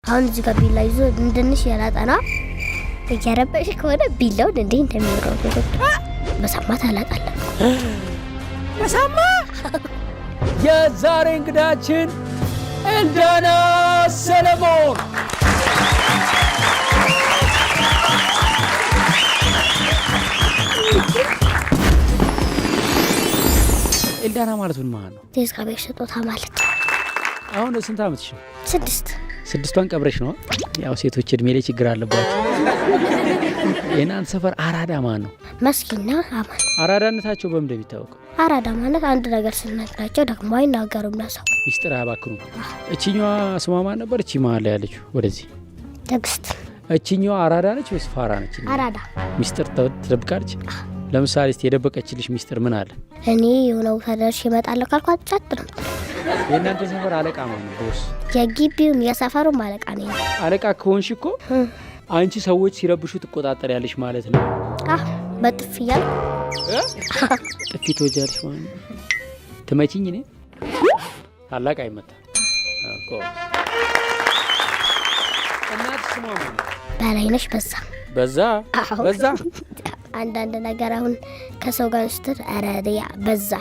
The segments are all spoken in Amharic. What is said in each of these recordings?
አሁን እዚህ ጋር ቢላ ይዞ እንደንሽ ያላጣና እያረበሽ ከሆነ ቢላውን እንዴ እንደሚወራው በሳማ ታላጣለህ። በሳማ የዛሬ እንግዳችን ኤልዳና ሰለሞን። ኤልዳና ማለት ምን ማለት ነው? የእግዚአብሔር ስጦታ ማለት። አሁን ስንት ዓመትሽ ነው? 6 6ቷን ቀብረሽ ነው? ያው ሴቶች እድሜ ላይ ችግር አለባቸው። የናንተ ሰፈር አራዳ ማን ነው? መስኪና አማን። አራዳነታቸው በምን እንደሚታወቀው? አራዳ ማለት አንድ ነገር ስንነግራቸው ደግሞ አይናገሩም ለሰው ሚስጥር አያባክኑ። እቺኛዋ ስሟ ማን ነበር? እቺ መሀል ላይ ያለችው ወደዚህ ትዕግስት። እቺኛዋ አራዳ ነች ወይስ ፋራ ነች? አራዳ። ሚስጥር ትደብቃለች? ለምሳሌ እስቲ የደበቀችልሽ ሚስጥር ምን አለ? እኔ የሆነ ቦታ ደርሼ እመጣለሁ ካልኳት ጫት ነው። የእናንተ ሰፈር አለቃ ማን ነው? ቦስ? የግቢውም የሰፈሩም አለቃ ነኝ። አለቃ ከሆንሽ እኮ አንቺ ሰዎች ሲረብሹ ትቆጣጠሪያለሽ ማለት ነው። በጥፊ ያል ጥፊ ትወጃለሽ ማለት ነው። ትመጪኝ እኔ ታላቅ አይመታ እኮ። እናት ስሟ ማን ነው? በላይነሽ በዛ። በዛ በዛ። አንዳንድ ነገር አሁን ከሰው ጋር ስትር አረዲያ በዛ።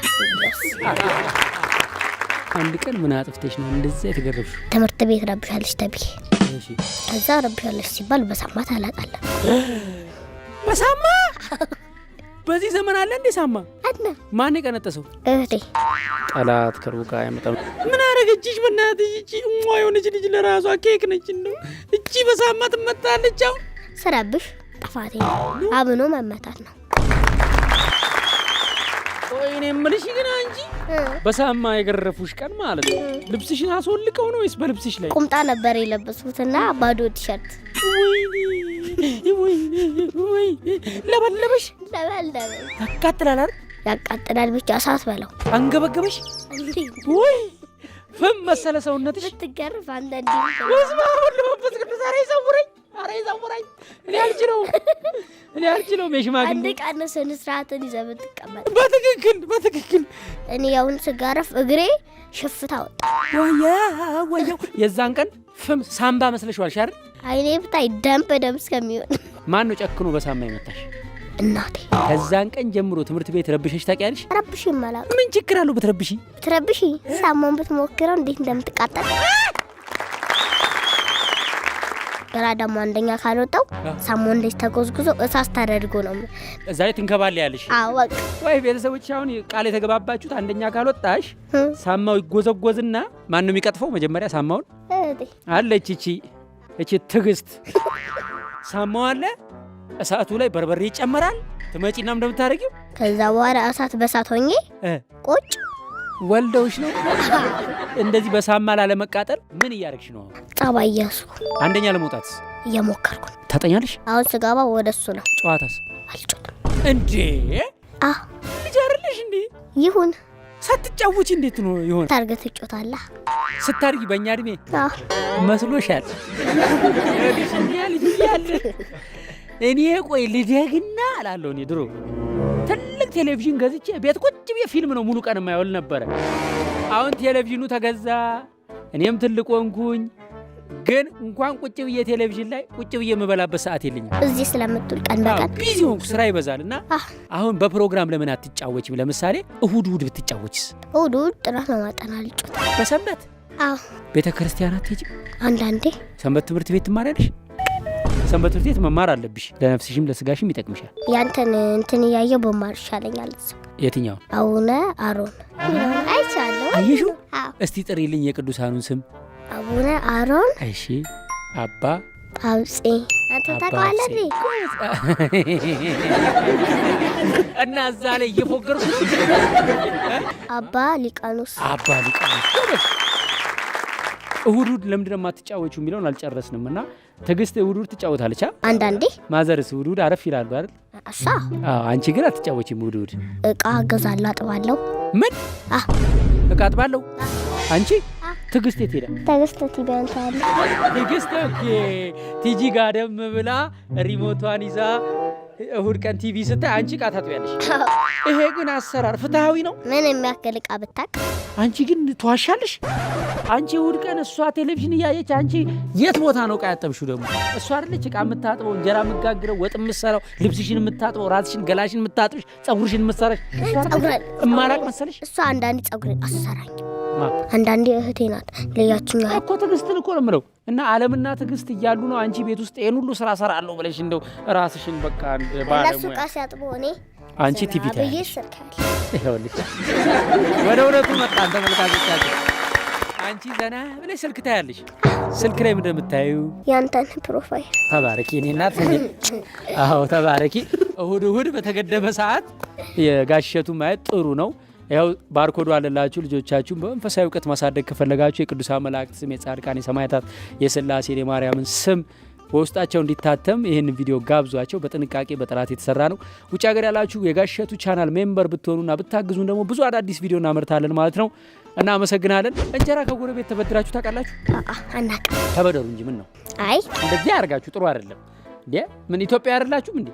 አንድ ቀን ምን አጥፍተሽ ነው እንደዛ የተገረፍሽ? ትምህርት ቤት ረብሻለሽ ተብዬ። እሺ ከዛ ረብሻለሽ ሲባል በሳማ ታላጣለህ። በሳማ? በዚህ ዘመን አለ እንዴ ሳማ? አለ። ማን የቀነጠሰው? እህቴ። ጠላት ከሩቃ ያመጣው ምን አረገችሽ? በእናትሽ እቺ የሆነች ልጅ ለራሷ ኬክ ነች ነው። እቺ በሳማ ትመታለች? አሁን ስረብሽ ጥፋቴ አብኖ መመታት ነው። እኔ የምልሽ ግን አንቺ በሳማ የገረፉሽ ቀን ማለት ነው ልብስሽን አስወልቀው ነው ወይስ በልብስሽ ላይ? ቁምጣ ነበር የለበስኩትና ባዶ ቲሸርት። ወይ ለበለበሽ? ለበለበሽ። ያቃጥላል አይደል? ያቃጥላል ብቻ እሳት በለው። አንገበገበሽ? ወይ ፍም መሰለ ሰውነትሽ። ልትገርፍ አንዳንዴ ወስማ ሁሉ በፍቅር ዛሬ ይዘውረኝ። አረ ይዘውረኝ። እኔ አልችለውም። የሽማግሌ አንድ ቀን ስነ ስርዓትን ይዘህ ብትቀመጥ። በትክክል እኔ ያውን ስጋረፍ እግሬ ሽፍታ ወጣ። ወያ የዛን ቀን ፍም ሳምባ መስለሽዋል አይደል? አይኔ ብታይ ደም እስከሚሆን። ማን ነው ጨክኖ በሳማ ይመታሽ? እናቴ። ከዛን ቀን ጀምሮ ትምህርት ቤት ረብሸሽ ታውቂያለሽ? ረብሽ ይመላል። ምን ችግር አለው ብትረብሺ? ሳማውን ብትሞክረው እንዴት እንደምትቃጠል። ገና ደግሞ አንደኛ ካልወጣው ሳማውን እንዴት ተጎዝጉዞ እሳት ታደርጎ ነው እዛ ላይ ትንከባለያለሽ። አወቅ ወይ ቤተሰቦች አሁን ቃል የተገባባችሁት አንደኛ ካልወጣሽ ሳማው ይጎዘጎዝና ማን ነው የሚቀጥፈው? መጀመሪያ ሳማውን አለች እቺ ትዕግስት። ሳማው አለ እሳቱ ላይ በርበሬ ይጨመራል። ትመጪና እንደምታረጊው ከዛ በኋላ እሳት በሳት ሆኜ ቁጭ ወልደውሽ ነው። እንደዚህ በሳማ ላለመቃጠል ምን እያደረግሽ ነው? ጸባይ ያስኩ። አንደኛ ለመውጣት እየሞከርኩ። ታጠኛለሽ? አሁን ስጋባ ወደሱ ነው። ጨዋታስ? አልጮትም እንዴ? ልጅ አይደለሽ እንዴ? ይሁን። ሳትጫወቺ እንዴት ነው ይሆን? ታርገት ትጮታለህ። ስታርጊ በእኛ እድሜ መስሎሻል? እኔ ቆይ ልደግና አላለሁ። እኔ ድሮ ትልቅ ቴሌቪዥን ገዝቼ ቤት ቁጭ ብዬ ፊልም ነው ሙሉ ቀን የማይውል ነበረ። አሁን ቴሌቪዥኑ ተገዛ፣ እኔም ትልቅ ሆንኩኝ። ግን እንኳን ቁጭ ብዬ ቴሌቪዥን ላይ ቁጭ ብዬ የምበላበት ሰዓት የለኝም። እዚህ ስለምትውል ቀን በቀን ቢዚ ሆንኩ፣ ስራ ይበዛልና አሁን በፕሮግራም ለምን አትጫወችም? ለምሳሌ እሁድ ብትጫወችስ? እሁድ ጥናት ነው ማጠና ልጮት። በሰንበት ቤተ ክርስቲያን አትሄጂም? አንዳንዴ ሰንበት ትምህርት ቤት ትማሪያለሽ? ሰንበት ትምህርት ቤት መማር አለብሽ፣ ለነፍስሽም ለስጋሽም ይጠቅምሻል። ያንተን እንትን እያየሁ በማር ይሻለኛል። የትኛው? አቡነ አሮን አይቻለሁ። አየሽው? እስቲ ጥሪልኝ የቅዱሳኑን ስም። አቡነ አሮን። እሺ። አባ አብጼ። አንተ ታውቃለህ? እና እዛ ላይ እየፎገርኩ አባ ሊቃኖስ። እሁድ ለምንድን ነው የማትጫወቺው የሚለውን አልጨረስንም። እና ትዕግስት እሁድ ትጫወታለች አንዳንዴ። ማዘርስ እሁድ አረፍ ይላሉ አይደል? እሷ አንቺ ግን አትጫወቺም እሁድ? እቃ እገዛለሁ፣ አጥባለሁ። ምን እቃ አጥባለሁ? አንቺ? ትዕግስት የት ሄዳ? ትዕግስት ቲቪያን ታያለች። ትዕግስት ቲጂ ጋር ደም ብላ ሪሞቷን ይዛ እሁድ ቀን ቲቪ ስታይ አንቺ ዕቃ ታጥቢያለሽ። ይሄ ግን አሰራር ፍትሃዊ ነው? ምን የሚያክል ዕቃ ብታቅ? አንቺ ግን ትዋሻለሽ። አንቺ እሁድ ቀን እሷ ቴሌቪዥን እያየች አንቺ የት ቦታ ነው ዕቃ ያጠብሽው? ደግሞ እሷ አይደለች ዕቃ የምታጥበው፣ እንጀራ የምትጋግረው፣ ወጥ የምትሰራው፣ ልብስሽን የምታጥበው፣ ራስሽን ገላሽን የምታጥብሽ፣ ፀጉርሽን የምትሰራሽ እማላቅ መሰለሽ? እሷ አንዳንዴ ፀጉሬን አሰራኝ፣ አንዳንዴ እህቴ ናት። ለያችኛው እኮ ትዕግስትን እኮ ነው የምለው። እና ዓለምና ትዕግስት እያሉ ነው አንቺ ቤት ውስጥ ይሄን ሁሉ ስራ እሰራለሁ ብለሽ እንደው ራስሽን በቃ እንደ ባለሙያ እነሱ ዕቃ ሲያጥቡ እኔ አንቺ ቲቪ ታያለሽ። ይኸውልሽ ወደ እውነቱ መጣን ተመልካቾቻችን። አንቺ ዘና ብለሽ ስልክ ታያለሽ። ስልክ ላይ ምንድን ነው የምታዪው? ያንተን ፕሮፋይል። ተባረኪ እኔ እናት። አዎ ተባረኪ። እሁድ በተገደበ ሰዓት የጋሸቱ ማየት ጥሩ ነው። ያው ባርኮዱ አለላችሁ። ልጆቻችሁን በመንፈሳዊ እውቀት ማሳደግ ከፈለጋችሁ የቅዱሳን መላእክት ስም፣ የጻድቃን፣ የሰማዕታት፣ የሥላሴ፣ የማርያምን ስም በውስጣቸው እንዲታተም ይህን ቪዲዮ ጋብዟቸው። በጥንቃቄ በጥራት የተሰራ ነው። ውጭ ሀገር ያላችሁ የጋሸቱ ቻናል ሜምበር ብትሆኑና ብታግዙን ደግሞ ብዙ አዳዲስ ቪዲዮ እናመርታለን ማለት ነው። እና አመሰግናለን። እንጀራ ከጎረቤት ተበድራችሁ ታውቃላችሁ? አናውቅም። ተበደሩ እንጂ ምን ነው? አይ እንደዚህ ያርጋችሁ ጥሩ አይደለም እንዴ? ምን ኢትዮጵያ አይደላችሁም እንዴ?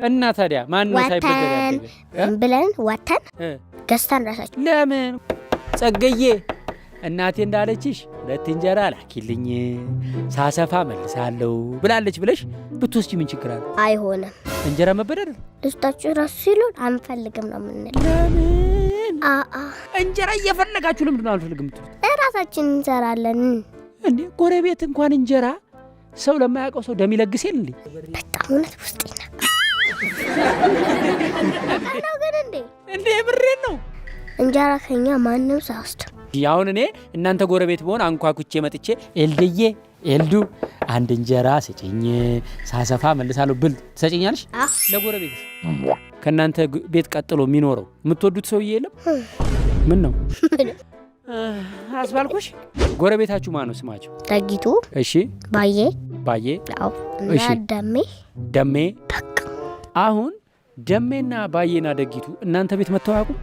እና ታዲያ ማን ነው ሳይበደር ያደገ ብለን ወተን ገዝተን ራሳችን። ለምን ጸገዬ እናቴ እንዳለችሽ 2 እንጀራ ላኪልኝ ሳሰፋ መልሳለሁ ብላለች ብለሽ ብትወስጂ ምን ችግር አለ? አይሆንም። እንጀራ መበደር ልስጣችሁ ራሱ ሲሉን አንፈልግም ነው የምንለው። ለምን? እንጀራ እየፈለጋችሁ ለምንድን ነው አልፈልግም የምትሉት? ራሳችን እንሰራለን እንዴ። ጎረቤት እንኳን እንጀራ ሰው ለማያውቀው ሰው ደም ይለግሴል እንዴ? በጣም እውነት ውስጥ ይነካ ነው። ግን እንዴ ብሬን ነው እንጀራ ከኛ ማንም ሳይወስድ። አሁን እኔ እናንተ ጎረቤት በሆን አንኳኩቼ መጥቼ ኤልድዬ ኤልዱ አንድ እንጀራ ስጭኝ ሳሰፋ መልሳለሁ ብል ትሰጭኛለሽ? ለጎረቤት ከእናንተ ቤት ቀጥሎ የሚኖረው የምትወዱት ሰውዬ የለም? ምን ነው አስባልኩሽ። ጎረቤታችሁ ማን ነው ስማቸው? ጠጊቱ። እሺ። ባዬ። አዎ። እሺ። ደሜ። አሁን ደሜና ባዬና ደጊቱ እናንተ ቤት መተው አያውቁም?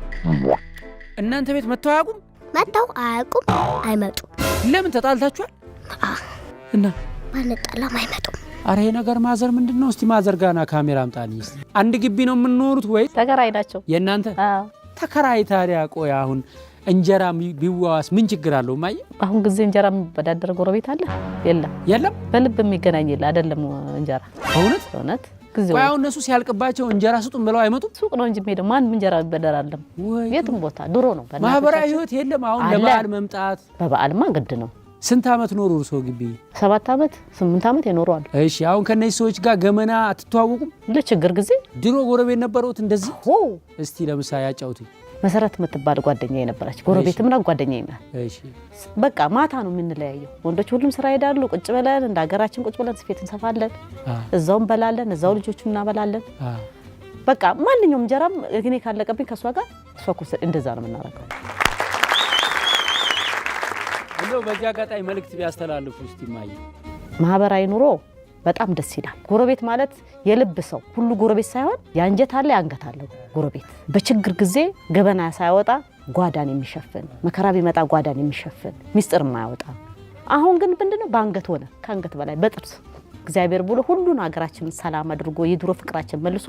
እናንተ ቤት መተው አያውቁም? መተው አያውቁም። አይመጡም። ለምን ተጣልታችኋል? እና ባንጣላም አይመጡም። አረ ይሄ ነገር ማዘር ምንድነው? እስቲ ማዘር ጋና ካሜራ አምጣልኝ እስቲ። አንድ ግቢ ነው የምንኖሩት ወይ? ተከራይ ናቸው የእናንተ? ተከራይ። ታዲያ ቆይ አሁን እንጀራ ቢዋዋስ ምን ችግር አለው? ማየ አሁን ጊዜ እንጀራ የሚበዳደር ጎረቤት አለ? የለም። በልብ የሚገናኝ የለ አይደለም እንጀራ። እውነት ጊዜው ቆይ አሁን እነሱ ሲያልቅባቸው እንጀራ ስጡን ብለው አይመጡም? ሱቅ ነው እንጂ ሄደው ማን እንጀራ ይበደራል? የትም ቦታ ድሮ ነው። ማህበራዊ ህይወት የለም። አሁን ለበዓል መምጣት። በበዓልማ ግድ ነው። ስንት ዓመት ኖሩ እርሶ ግቢ? 7 ዓመት 8 ዓመት ይኖራሉ። እሺ አሁን ከነዚህ ሰዎች ጋር ገመና አትተዋወቁም? ለችግር ጊዜ ድሮ ጎረቤት ነበሩት እንደዚህ? እስቲ ለምሳሌ ያጫውቱኝ። መሰረት የምትባል ጓደኛዬ ነበረች። ጎረቤትም ናት ጓደኛዬ ናት። እሺ በቃ ማታ ነው የምንለያየው። ወንዶች ሁሉም ስራ ይሄዳሉ። ቁጭ ብለን እንደ ሀገራችን ቁጭ ብለን ስፌት እንሰፋለን። እዛው እንበላለን፣ እዛው ልጆቹን እናበላለን። በቃ ማንኛውም እንጀራም እኔ ካለቀብኝ ከሷ ጋር እሷ እኮ እንደዛ ነው የምናደርገው። በዚህ አጋጣሚ መልእክት ቢያስተላልፉ እስቲ ማየ። ማህበራዊ ኑሮ በጣም ደስ ይላል። ጎረቤት ማለት የልብ ሰው ሁሉ ጎረቤት ሳይሆን ያንጀት አለ ያንገት አለ ጎረቤት። በችግር ጊዜ ገበና ሳይወጣ ጓዳን የሚሸፍን፣ መከራ ቢመጣ ጓዳን የሚሸፍን፣ ሚስጥር የማያወጣ። አሁን ግን ምንድነው በአንገት ሆነ፣ ከአንገት በላይ በጥርስ እግዚአብሔር ብሎ ሁሉን ሀገራችንን ሰላም አድርጎ የድሮ ፍቅራችን መልሶ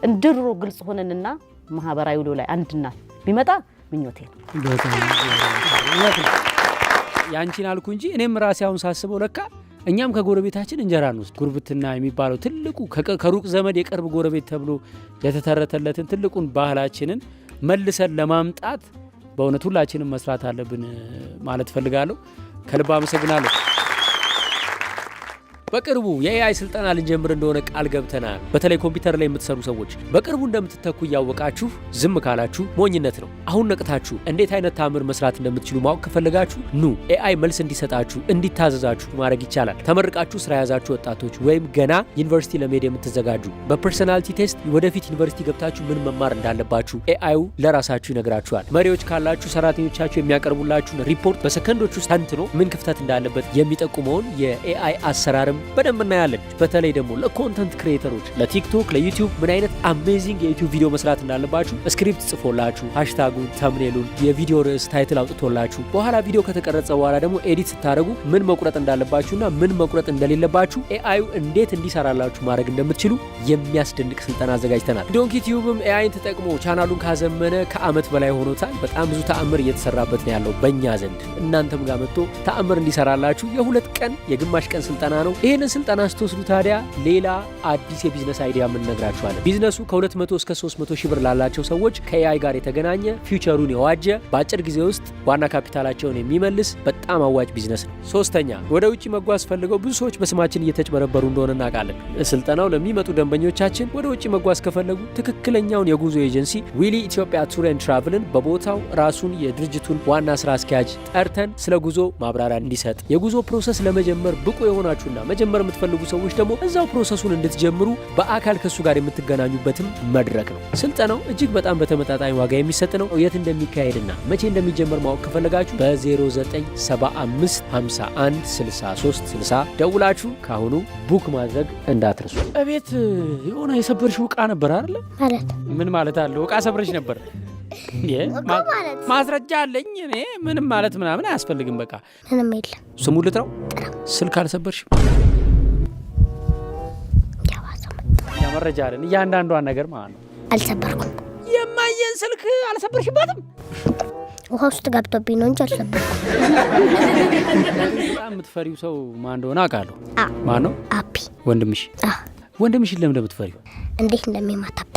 እንድሮ ግልጽ ሆነንና ማህበራዊ ውሎ ላይ አንድና ቢመጣ ምኞቴ ነው። ያንቺን አልኩ እንጂ እኔም ራሴ አሁን ሳስበው ለካ እኛም ከጎረቤታችን እንጀራ እንወስድ። ጉርብትና የሚባለው ትልቁ ከሩቅ ዘመድ የቅርብ ጎረቤት ተብሎ የተተረተለትን ትልቁን ባህላችንን መልሰን ለማምጣት በእውነት ሁላችንም መስራት አለብን ማለት ፈልጋለሁ። ከልብ አመሰግናለሁ። በቅርቡ የኤአይ ስልጠና ልንጀምር እንደሆነ ቃል ገብተናል። በተለይ ኮምፒውተር ላይ የምትሰሩ ሰዎች በቅርቡ እንደምትተኩ እያወቃችሁ ዝም ካላችሁ ሞኝነት ነው። አሁን ነቅታችሁ እንዴት አይነት ታምር መስራት እንደምትችሉ ማወቅ ከፈለጋችሁ ኑ ኤአይ መልስ እንዲሰጣችሁ እንዲታዘዛችሁ ማድረግ ይቻላል። ተመርቃችሁ ስራ ያዛችሁ ወጣቶች ወይም ገና ዩኒቨርሲቲ ለመሄድ የምትዘጋጁ በፐርሰናሊቲ ቴስት ወደፊት ዩኒቨርሲቲ ገብታችሁ ምን መማር እንዳለባችሁ ኤአዩ ለራሳችሁ ይነግራችኋል። መሪዎች ካላችሁ ሰራተኞቻችሁ የሚያቀርቡላችሁን ሪፖርት በሰከንዶች ውስጥ ተንትኖ ምን ክፍተት እንዳለበት የሚጠቁመውን የኤአይ አሰራርም በደንብ እናያለን። በተለይ ደግሞ ለኮንተንት ክሬተሮች ለቲክቶክ፣ ለዩቲዩብ ምን አይነት አሜዚንግ የዩቲዩብ ቪዲዮ መስራት እንዳለባችሁ ስክሪፕት ጽፎላችሁ ሃሽታጉን፣ ተምኔሉን፣ የቪዲዮ ርዕስ ታይትል አውጥቶላችሁ በኋላ ቪዲዮ ከተቀረጸ በኋላ ደግሞ ኤዲት ስታደርጉ ምን መቁረጥ እንዳለባችሁና ምን መቁረጥ እንደሌለባችሁ ኤአዩ እንዴት እንዲሰራላችሁ ማድረግ እንደምትችሉ የሚያስደንቅ ስልጠና አዘጋጅተናል። ዶንኪ ቲዩብም ኤአይን ተጠቅሞ ቻናሉን ካዘመነ ከዓመት በላይ ሆኖታል። በጣም ብዙ ተአምር እየተሰራበት ነው ያለው በእኛ ዘንድ። እናንተም ጋር መጥቶ ተአምር እንዲሰራላችሁ የ2 ቀን የግማሽ ቀን ስልጠና ነው። ይህንን ስልጠና ስትወስዱ ታዲያ ሌላ አዲስ የቢዝነስ አይዲያ የምንነግራችኋለን። ቢዝነሱ ከ200 እስከ 300 ሺህ ብር ላላቸው ሰዎች ከኤአይ ጋር የተገናኘ ፊውቸሩን የዋጀ በአጭር ጊዜ ውስጥ ዋና ካፒታላቸውን የሚመልስ በጣም አዋጭ ቢዝነስ ነው። ሶስተኛ ወደ ውጭ መጓዝ ፈልገው ብዙ ሰዎች በስማችን እየተጭበረበሩ እንደሆነ እናውቃለን። ስልጠናው ለሚመጡ ደንበኞቻችን ወደ ውጭ መጓዝ ከፈለጉ ትክክለኛውን የጉዞ ኤጀንሲ ዊሊ ኢትዮጵያ ቱር ኤንድ ትራቭልን በቦታው ራሱን የድርጅቱን ዋና ስራ አስኪያጅ ጠርተን ስለ ጉዞ ማብራሪያ እንዲሰጥ የጉዞ ፕሮሰስ ለመጀመር ብቁ የሆናችሁና መጀመር የምትፈልጉ ሰዎች ደግሞ እዛው ፕሮሰሱን እንድትጀምሩ በአካል ከሱ ጋር የምትገናኙበትም መድረክ ነው። ስልጠናው እጅግ በጣም በተመጣጣኝ ዋጋ የሚሰጥ ነው። የት እንደሚካሄድና መቼ እንደሚጀመር ማወቅ ከፈለጋችሁ በ0975516360 ደውላችሁ ካሁኑ ቡክ ማድረግ እንዳትረሱ። እቤት የሆነ የሰበርሽው ዕቃ ነበር አይደል? ማለት ምን ማለት አለው? ዕቃ ሰብረሽ ነበር? ማስረጃ አለኝ እኔ። ምንም ማለት ምናምን አያስፈልግም። በቃ ምንም የለም። ስሙ ልጥራው። ስልክ አልሰበርሽም? ያ መረጃ አለን እያንዳንዷን ነገር ማለት ነው። አልሰበርኩም። የማየን ስልክ አልሰበርሽባትም? ውሃ ውስጥ ገብቶብኝ ነው እንጂ አልሰበርኩም። በጣም የምትፈሪው ሰው ማን እንደሆነ አውቃለሁ። ማን ነው? አቢ ወንድምሽ? ወንድምሽን ለምን እንደምትፈሪው? እንዴት እንደሚማታበት።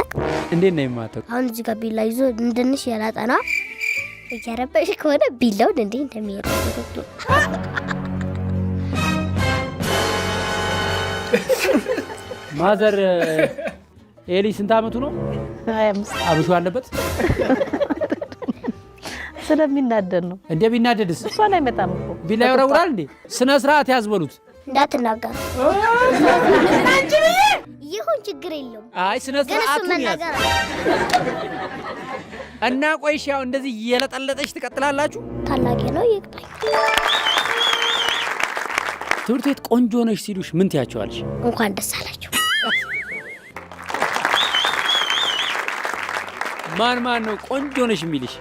እንዴት ነው የሚማታው? አሁን እዚህ ጋር ቢላ ይዞ እንደንሽ ያላጠና እየረበሽ ከሆነ ቢላውን እንዴት እንደሚሄዱ ማዘር ኤሊ ስንት አመቱ ነው? 25 አብሾ አለበት? ስለሚናደድ ነው። እንዴ ቢናደድስ? እሷን አይመጣም እኮ ቢላ ይወረውራል እንዴ? ስነ ስርዓት ያዝበሉት። እንዳትናገር ይሁን ችግር የለውም። አይ ስነ ስርዓቱን ያዝ እና ቆይሽ። ያው እንደዚህ እየለጠለጠች ትቀጥላላችሁ። ታላቂ ነው ይቅጣኝ። ትምህርት ቤት ቆንጆ ነሽ ሲሉሽ ምን ትያቸዋለሽ? እንኳን ደስ አላችሁ። ማን ነው ቆንጆ ነሽ የሚልሽ?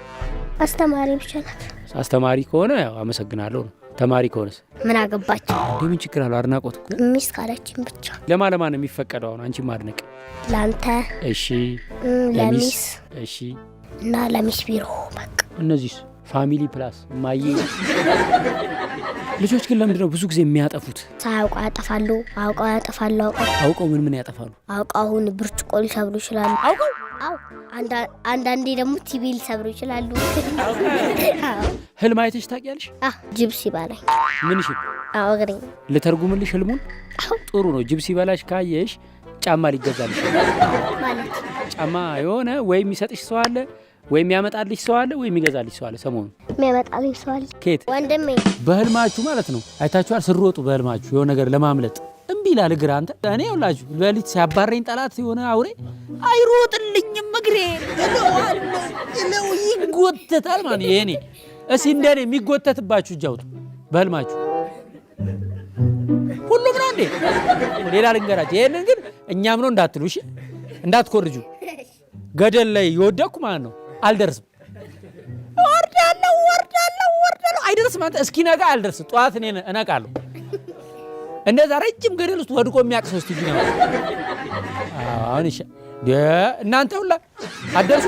አስተማሪ ብቻ ናት። አስተማሪ ከሆነ ያው አመሰግናለሁ ነው። ተማሪ ከሆነስ ምን አገባችሁ? ምን ችግር አለው? አድናቆት እኮ ሚስት ካለችን ብቻ። ለማን ነው የሚፈቀደው? አሁን አንቺ ማድነቅ። ላንተ፣ እሺ፣ ለሚስ፣ እሺ፣ እና ለሚስ ቢሮ በቃ። እነዚህስ ፋሚሊ ፕላስ ማየ። ልጆች ግን ለምንድን ነው ብዙ ጊዜ የሚያጠፉት? ሳያውቀው ያጠፋሉ። አውቀው ምን ያጠፋሉ? አውቀውን ብርጭቆ ሊሰብሩ ይችላሉ። አውቀው አንዳንዴ ደግሞ ቲቪ ሊሰብሩ ይችላሉ። ህልም አይተሽ ታውቂያለሽ? ጅብ ሲበላኝ። ምን ይሽ? እግሬ ልተርጉምልሽ ህልሙን? ጥሩ ነው። ጅብ ሲበላሽ ካየሽ ጫማ ሊገዛልሽ ማለት ጫማ የሆነ ወይ የሚሰጥሽ ሰው አለ ወይ የሚያመጣልሽ ሰው አለ ወይ የሚገዛልሽ ሰው አለ። ሰሞኑን የሚያመጣልኝ ሰው አለ። ኬት? ወንድሜ። በህልማችሁ ማለት ነው። አይታችኋል? ስሮጡ በህልማችሁ የሆነ ነገር ለማምለጥ እምቢ ይላል እግር። አንተ እኔ ሁላችሁ ሌሊት ሲያባረኝ ጠላት የሆነ አውሬ አይሮጥልኝም እግሬ ነው ይጎተታል ማለት ይሄኔ። እስኪ እንደኔ የሚጎተትባችሁ እጅ አውጡ በህልማችሁ። ሁሉም ነው እንዴ? ሌላ ልንገራችሁ። ይሄንን ግን እኛም ነው እንዳትሉ እሺ፣ እንዳትኮርጁ። ገደል ላይ ይወደኩ ማለት ነው አልደርስም። ወርዳለሁ አይደርስም። አንተ እስኪ ነጋ አልደርስም። ጠዋት እኔ እነቃለሁ። እንደዛ ረጅም ገደል ውስጥ ወድቆ የሚያቅሰው እስቲ ነው። አሁን እሺ እናንተ ሁላ አደርሱ።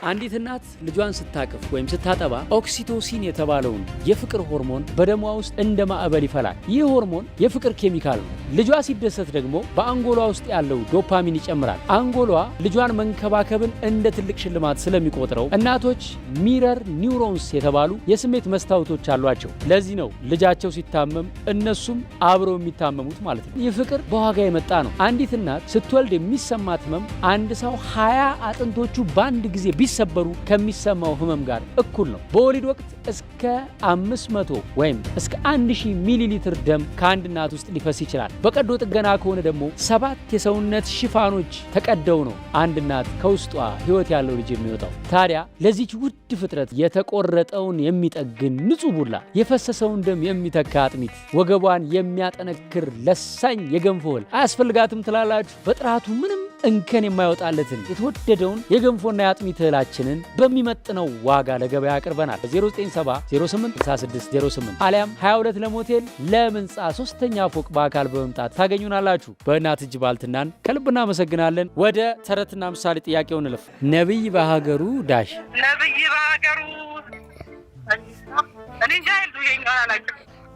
አንዲት እናት ልጇን ስታቅፍ ወይም ስታጠባ ኦክሲቶሲን የተባለውን የፍቅር ሆርሞን በደሟ ውስጥ እንደ ማዕበል ይፈላል። ይህ ሆርሞን የፍቅር ኬሚካል ነው። ልጇ ሲደሰት ደግሞ በአንጎሏ ውስጥ ያለው ዶፓሚን ይጨምራል። አንጎሏ ልጇን መንከባከብን እንደ ትልቅ ሽልማት ስለሚቆጥረው እናቶች ሚረር ኒውሮንስ የተባሉ የስሜት መስታወቶች አሏቸው። ለዚህ ነው ልጃቸው ሲታመም እነሱም አብረው የሚታመሙት ማለት ነው። ይህ ፍቅር በዋጋ የመጣ ነው። አንዲት እናት ስትወልድ የሚሰማት ህመም አንድ ሰው 20 አጥንቶቹ በአንድ ጊዜ ሲሰበሩ ከሚሰማው ህመም ጋር እኩል ነው። በወሊድ ወቅት እስከ 500 ወይም እስከ 1000 ሚሊ ሊትር ደም ከአንድ እናት ውስጥ ሊፈስ ይችላል። በቀዶ ጥገና ከሆነ ደግሞ 7 የሰውነት ሽፋኖች ተቀደው ነው አንድ እናት ከውስጧ ህይወት ያለው ልጅ የሚወጣው። ታዲያ ለዚች ውድ ፍጥረት የተቆረጠውን የሚጠግን ንጹህ ቡላ፣ የፈሰሰውን ደም የሚተካ አጥሚት፣ ወገቧን የሚያጠነክር ለሳኝ የገንፎ እህል አያስፈልጋትም ትላላችሁ? በጥራቱ ምንም እንከን የማይወጣለትን የተወደደውን የገንፎና የአጥሚት እህላችንን በሚመጥነው ዋጋ ለገበያ አቅርበናል። 0970086608 አሊያም 22 ለሞቴል ለምንጻ 3ኛ ፎቅ በአካል በመምጣት ታገኙናላችሁ። በእናት እጅ ባልትናን ከልብ እናመሰግናለን። ወደ ተረትና ምሳሌ ጥያቄው እንለፍ። ነብይ በሀገሩ ዳሽ ነብይ በሀገሩ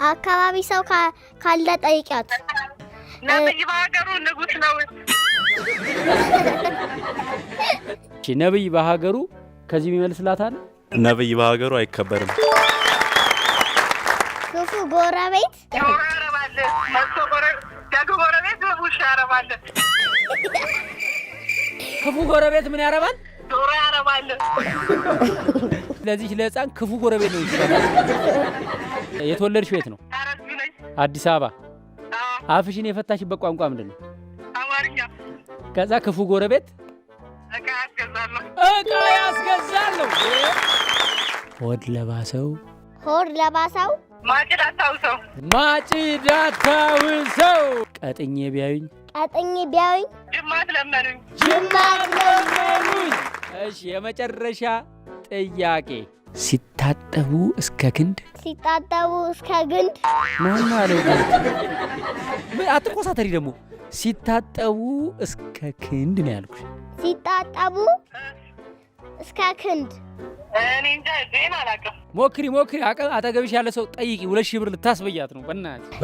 አካባቢ ሰው ካለ ጠይቂያት። ነብይ በሀገሩ ንጉስ ነው። ነብይ በሀገሩ ከዚህ የሚመልስላታል። ነብይ በሀገሩ አይከበርም። ክፉ ጎረቤት ያረባል። ውሻ ያረባል። ክፉ ጎረቤት ምን ያረባል? ዶሮ ያረባል። ለዚህ ለህፃን ክፉ ጎረቤት ነው ይችላል። የተወለድሽ ቤት ነው? አዲስ አበባ። አፍሽን የፈታሽበት ቋንቋ ምንድን ነው? አማርኛ። ከዛ ክፉ ጎረቤት እቃ ያስገዛለሁ። ሆድ ለባሰው ማጭድ አታውሰው። ቀጥኜ ቢያዩኝ ጅማት ለመኑኝ። እሺ፣ የመጨረሻ ጥያቄ ሲታጠቡ እስከ ግንድ ማን አለው? አትቆሳተሪ ደግሞ ሲታጠቡ እስከ ክንድ ነው ያልኩሽ። ሲታጠቡ እስከ ክንድ እኔ እንጃ ዜና አላውቅም። ሞክሪ። አጠገብሽ ያለ ሰው ጠይቂ። 2000 ብር ልታስበያት ነው። በእናትሽ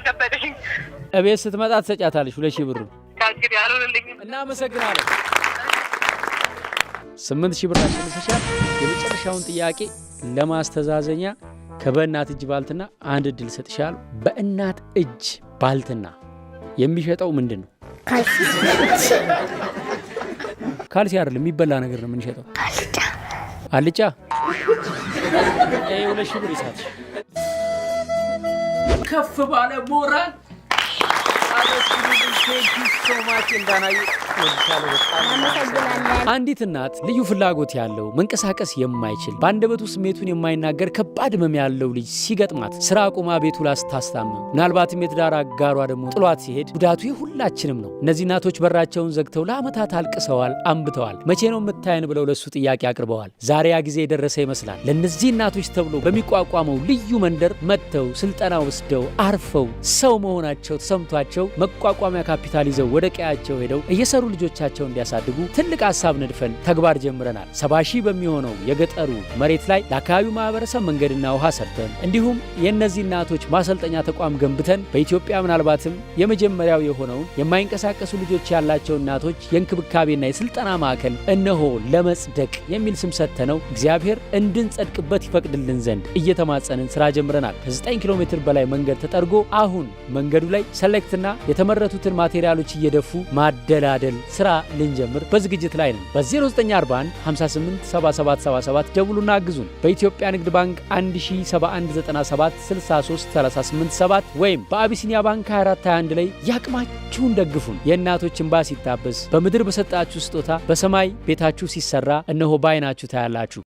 ከበደኝ። እቤት ስትመጣ ትሰጫታለሽ 2000 ብር። እንግዲህ አልሆንልኝም። እናመሰግናለን። 8000 ብር አሸንፈሻል። የመጨረሻውን ጥያቄ ለማስተዛዘኛ ከበእናት እጅ ባልትና አንድ እድል ሰጥሻል። በእናት እጅ ባልትና የሚሸጠው ምንድን ነው? ካልሲ አይደለም፣ የሚበላ ነገር ነው የምንሸጠው። አልጫ። ይሄ 2000 ብር ይሳትሽ። ከፍ ባለ ሞራል አንዲት እናት ልዩ ፍላጎት ያለው መንቀሳቀስ የማይችል በአንደበቱ ስሜቱን የማይናገር ከባድ ህመም ያለው ልጅ ሲገጥማት ስራ አቁማ ቤቱ ላስታስታምም፣ ምናልባትም የትዳር አጋሯ ደግሞ ጥሏት ሲሄድ ጉዳቱ የሁላችንም ነው። እነዚህ እናቶች በራቸውን ዘግተው ለዓመታት አልቅሰዋል፣ አንብተዋል። መቼ ነው የምታየን ብለው ለሱ ጥያቄ አቅርበዋል። ዛሬ ያ ጊዜ የደረሰ ይመስላል። ለእነዚህ እናቶች ተብሎ በሚቋቋመው ልዩ መንደር መጥተው ስልጠና ወስደው አርፈው ሰው መሆናቸው ተሰምቷቸው መቋቋሚያ ካፒታል ይዘው ወደ ቀያቸው ሄደው እየሰሩ ልጆቻቸውን እንዲያሳድጉ ትልቅ ሀሳብ ነድፈን ተግባር ጀምረናል። 70 ሺህ በሚሆነው የገጠሩ መሬት ላይ ለአካባቢው ማህበረሰብ መንገድና ውሃ ሰርተን እንዲሁም የእነዚህ እናቶች ማሰልጠኛ ተቋም ገንብተን በኢትዮጵያ ምናልባትም የመጀመሪያው የሆነውን የማይንቀሳቀሱ ልጆች ያላቸው እናቶች የእንክብካቤና የስልጠና ማዕከል እነሆ ለመጽደቅ የሚል ስም ሰጥተነው እግዚአብሔር እንድንጸድቅበት ይፈቅድልን ዘንድ እየተማጸንን ስራ ጀምረናል። ከ9 ኪሎ ሜትር በላይ መንገድ ተጠርጎ አሁን መንገዱ ላይ ሰሌክትና የተመረቱትን ማቴሪያሎች እየደፉ ማደላደል ስራ ልንጀምር በዝግጅት ላይ ነን። በ0941 587777 ደውሉና አግዙን። በኢትዮጵያ ንግድ ባንክ 1071976338 ወይም በአቢሲኒያ ባንክ 2421 ላይ ያቅማችሁን ደግፉን። የእናቶች እንባ ሲታበስ በምድር በሰጣችሁ ስጦታ በሰማይ ቤታችሁ ሲሰራ እነሆ ባይናችሁ ታያላችሁ።